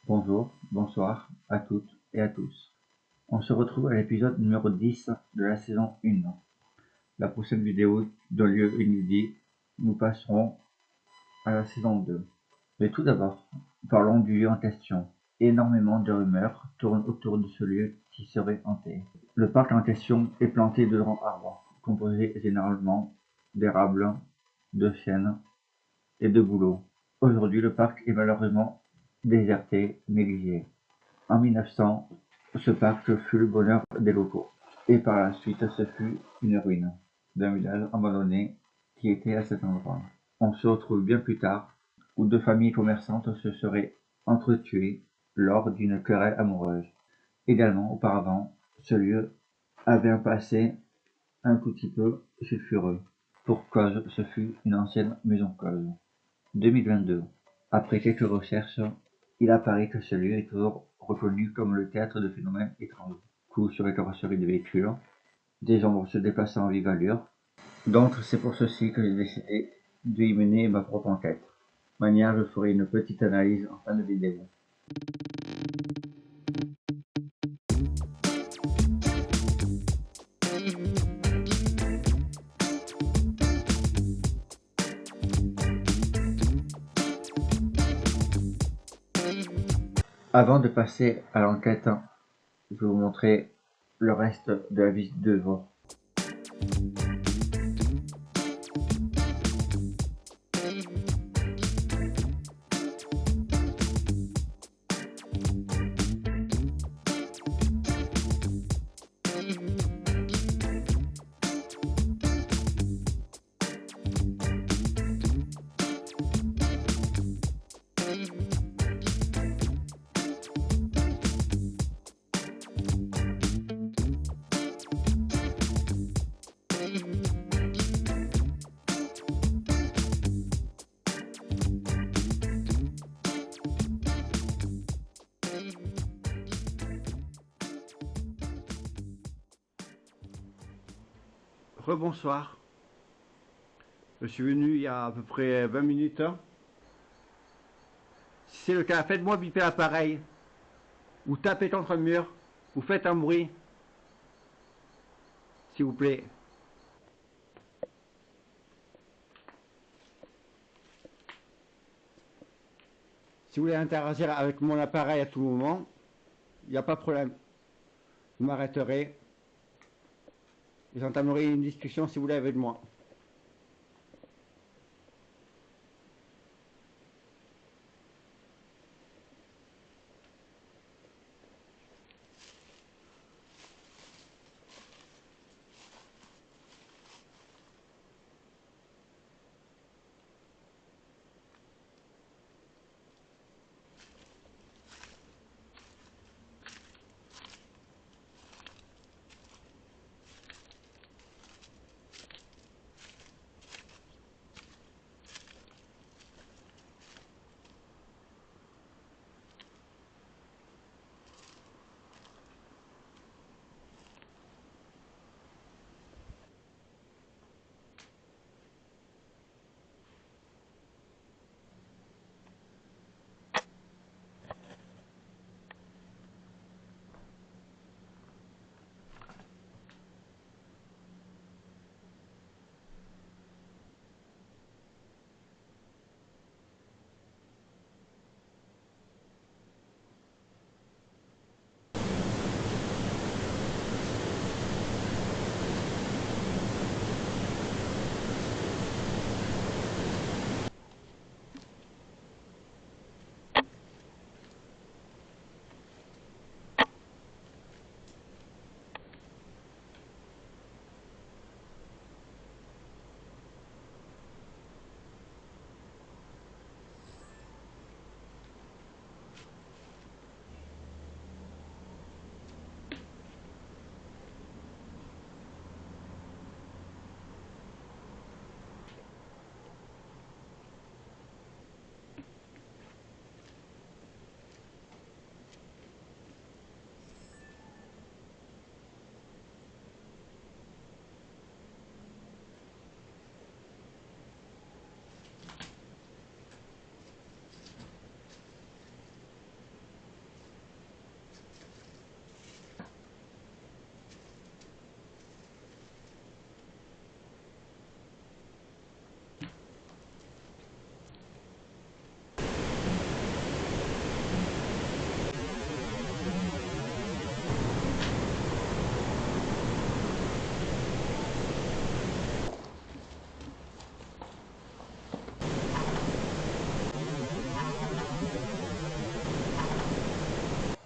Bonjour, bonsoir à toutes et à tous. On se retrouve à l'épisode numéro 10 de la saison 1. La prochaine vidéo de lieu inédit, nous passerons à la saison 2. Mais tout d'abord, parlons du lieu en question. Énormément de rumeurs tournent autour de ce lieu qui serait hanté. Le parc en question est planté de grands arbres, composés généralement d'érables, de chênes et de bouleaux. Aujourd'hui, le parc est malheureusement déserté, négligé. En 1900, ce parc fut le bonheur des locaux, et par la suite ce fut une ruine d'un village abandonné qui était à cet endroit. On se retrouve bien plus tard, où deux familles commerçantes se seraient entretuées lors d'une querelle amoureuse. Également, auparavant, ce lieu avait un passé un tout petit peu sulfureux. Pour cause, ce fut une ancienne maison close. 2022. Après quelques recherches, il apparaît que ce lieu est toujours reconnu comme le théâtre de phénomènes étranges. Coups sur les carrosseries de véhicules, des ombres se déplaçant en vive allure. Donc c'est pour ceci que j'ai décidé d'y mener ma propre enquête. De manière, je ferai une petite analyse en fin de vidéo. Avant de passer à l'enquête, je vais vous montrer le reste de la visite de jour. Rebonsoir. Je suis venu il y a à peu près 20 minutes. Si c'est le cas, faites-moi biper l'appareil. Ou tapez contre un mur. Ou faites un bruit. S'il vous plaît. Si vous voulez interagir avec mon appareil à tout moment, il n'y a pas de problème. Vous m'arrêterez. Et j'entamerai une discussion si vous voulez avec moi.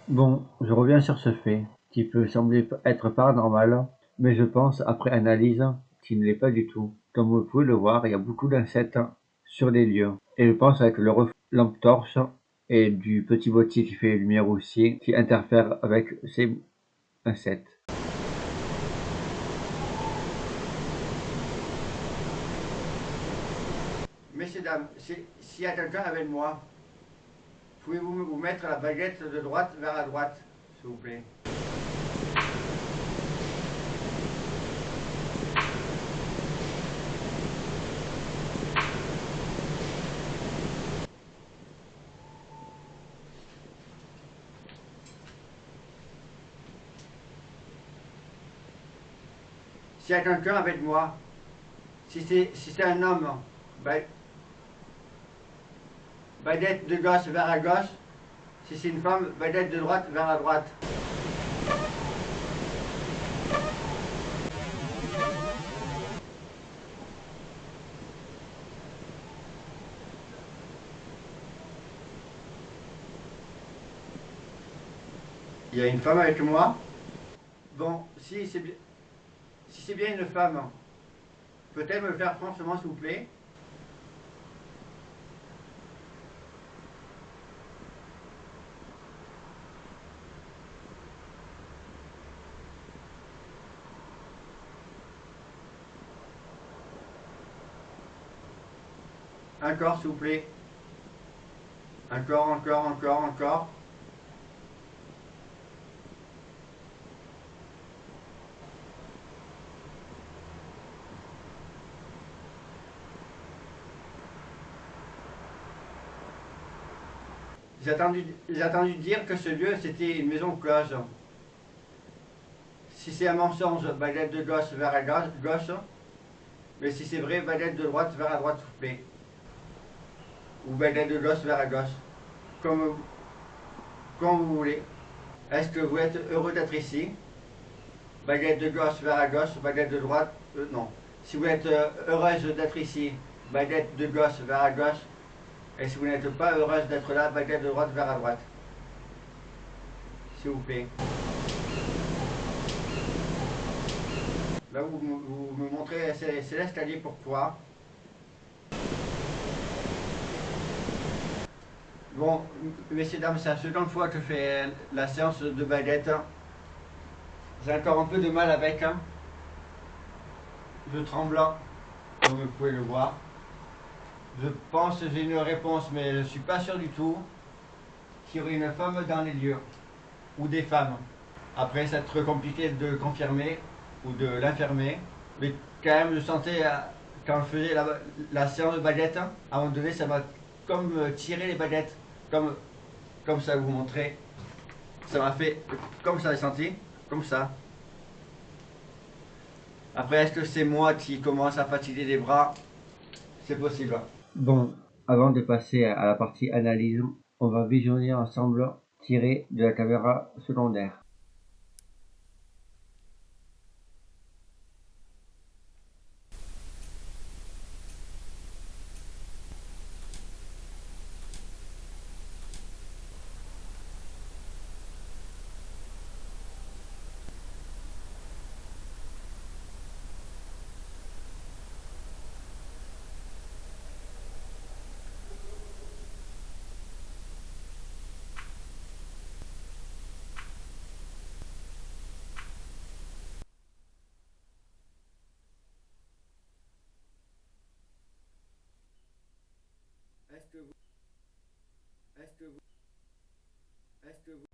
Bon, je reviens sur ce fait, qui peut sembler être paranormal, mais je pense, après analyse, qu'il ne l'est pas du tout. Comme vous pouvez le voir, il y a beaucoup d'insectes sur les lieux. Et je pense avec le reflet lampe torche et du petit boîtier qui fait lumière aussi, qui interfère avec ces insectes. Messieurs, dames, s'il y a quelqu'un avec moi, pouvez-vous vous mettre la baguette de droite vers la droite, s'il vous plaît? S'il y a quelqu'un avec moi, si c'est un homme, baguette de gauche vers la gauche. Si c'est une femme, baguette de droite vers la droite. Il y a une femme avec moi. Bon, si c'est bien une femme, peut-elle me le faire franchement, s'il vous plaît? Encore, s'il vous plaît. Encore, encore, encore, encore. J'ai entendu dire que ce lieu, c'était une maison cloche. Si c'est un mensonge, baguette de gauche vers la gauche. Mais si c'est vrai, baguette de droite vers la droite, s'il vous plaît. Ou baguette de gauche vers la gauche. Comme, comme vous voulez. Est-ce que vous êtes heureux d'être ici? Baguette de gauche vers la gauche, baguette de droite, non. Si vous êtes heureuse d'être ici, baguette de gauche vers la gauche. Et si vous n'êtes pas heureuse d'être là, baguette de droite vers la droite. S'il vous plaît. Là, vous me montrez, c'est l'escalier, pourquoi? Bon, messieurs, dames, c'est la seconde fois que je fais la séance de baguette. J'ai encore un peu de mal avec. Je tremble, comme vous pouvez le voir. Je pense que j'ai une réponse, mais je ne suis pas sûr du tout qu'il y aurait une femme dans les lieux, ou des femmes. Après, c'est très compliqué de confirmer ou de l'infirmer, mais quand même, je sentais, quand je faisais la séance de baguette, à un moment donné, ça m'a comme tiré les baguettes, comme ça vous montrer. Ça m'a fait comme ça, j'ai senti, comme ça. Après, est-ce que c'est moi qui commence à fatiguer les bras? C'est possible. Bon, avant de passer à la partie analyse, on va visionner ensemble tiré de la caméra secondaire. Est-ce que vous... Est-ce que vous... Est-ce que vous...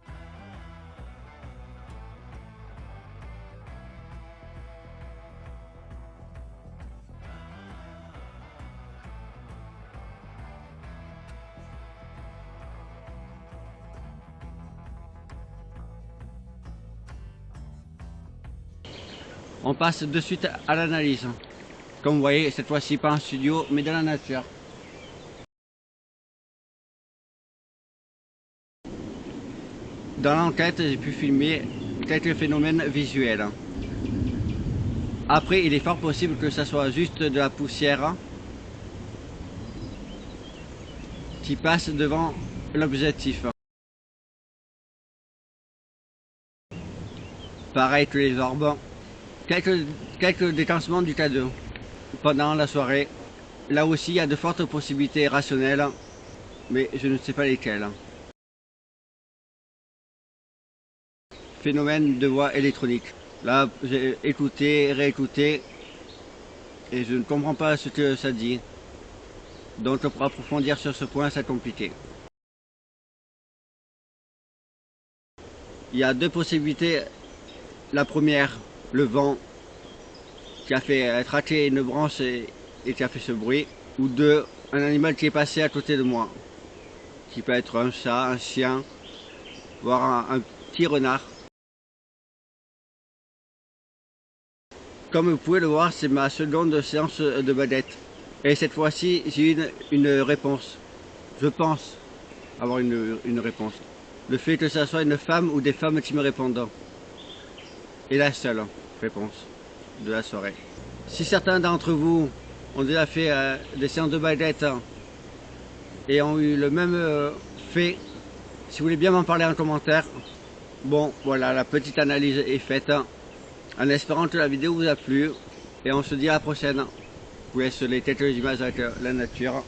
On passe de suite à l'analyse. Comme vous voyez, cette fois-ci pas en studio, mais dans la nature. Dans l'enquête, j'ai pu filmer quelques phénomènes visuels. Après, il est fort possible que ça soit juste de la poussière qui passe devant l'objectif. pareil que les orbes. Quelques déclenchements du K2 pendant la soirée. Là aussi, il y a de fortes possibilités rationnelles, mais je ne sais pas lesquelles. Phénomène de voix électronique. Là, j'ai écouté, réécouté, et je ne comprends pas ce que ça dit. Donc pour approfondir sur ce point, c'est compliqué. Il y a deux possibilités. La première, le vent qui a fait craquer une branche et qui a fait ce bruit. Ou deux, un animal qui est passé à côté de moi. Qui peut être un chat, un chien, voire un petit renard. Comme vous pouvez le voir, c'est ma seconde séance de badette. Et cette fois-ci, j'ai eu une réponse. Je pense avoir une réponse. Le fait que ce soit une femme ou des femmes qui me répondent est la seule réponse de la soirée. Si certains d'entre vous ont déjà fait des séances de badette et ont eu le même fait, si vous voulez bien m'en parler en commentaire. Bon, voilà, la petite analyse est faite. En espérant que la vidéo vous a plu. Et on se dit à la prochaine. Je vous laisse les quelques images avec la nature.